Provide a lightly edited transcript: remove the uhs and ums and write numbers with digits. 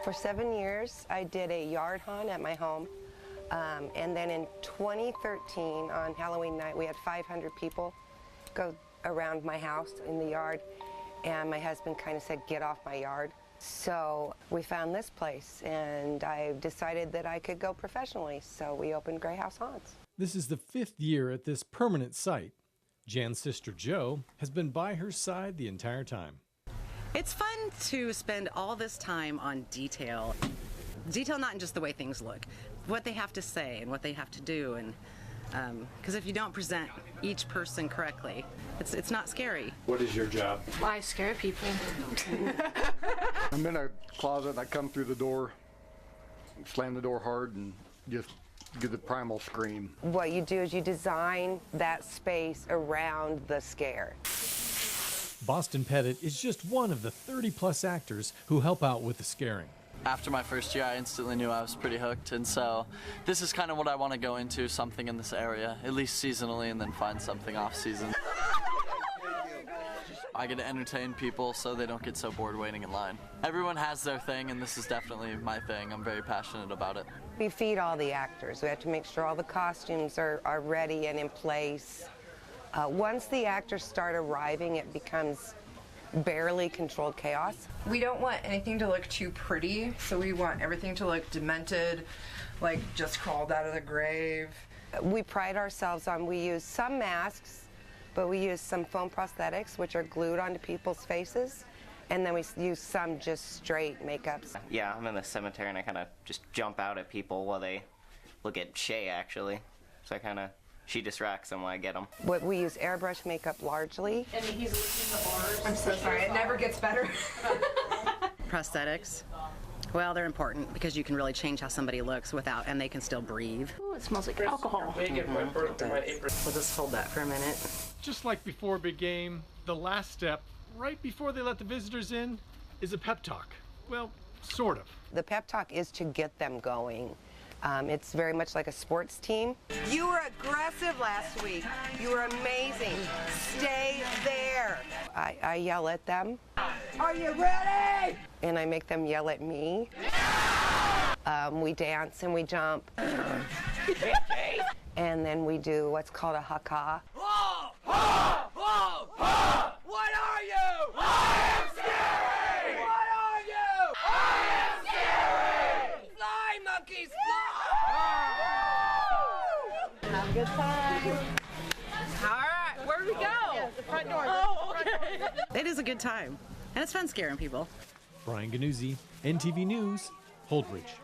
For 7 years, I did a yard hunt at my home. And then in 2013, on Halloween night, we had 500 people go around my house in the yard. And my husband kind of said, "Get off my yard." So we found this place, and I decided that I could go professionally. So we opened Grey House Haunts. This is the 5th year at this permanent site. Jan's sister Jo has been by her side the entire time. It's fun to spend all this time on detail. Detail not in just the way things look, what they have to say and what they have to do. And because if you don't present each person correctly, it's not scary. What is your job? I scare people. I'm in a closet and I come through the door, slam the door hard, and just give the primal scream. What you do is you design that space around the scare. Boston Pettit is just one of the 30-plus actors who help out with the scaring. After my first year, I instantly knew I was pretty hooked, and so this is kind of what I want to go into, something in this area, at least seasonally, and then find something off-season. I get to entertain people so they don't get so bored waiting in line. Everyone has their thing, and this is definitely my thing. I'm very passionate about it. We feed all the actors. We have to make sure all the costumes are ready and in place. Once the actors start arriving, it becomes barely controlled chaos. We don't want anything to look too pretty, so we want everything to look demented, like just crawled out of the grave. We pride ourselves on, we use some masks, but we use some foam prosthetics, which are glued onto people's faces, and then we use some just straight makeups. Yeah, I'm in the cemetery and I kind of just jump out at people while they look at Shay, actually. So she distracts them when I get them. We use airbrush makeup largely. And he's lifting the bars. I'm so sorry, it never gets better. Prosthetics, well, they're important because you can really change how somebody looks without, and they can still breathe. Ooh, it smells like alcohol. We'll just hold that for a minute. Just like before a big game, the last step, right before they let the visitors in, is a pep talk. Well, sort of. The pep talk is to get them going. It's very much like a sports team. You were aggressive last week. You were amazing. Stay there. I yell at them. Are you ready? And I make them yell at me. We dance and we jump. And then we do what's called a haka. What are you? I am scary! What are you? I am scary! Fly, monkeys, fly! Have a good time. All right, where do we go? The front door. Oh, okay. It is a good time, and it's fun scaring people. Brian Gnuse, NTV News, Holdridge.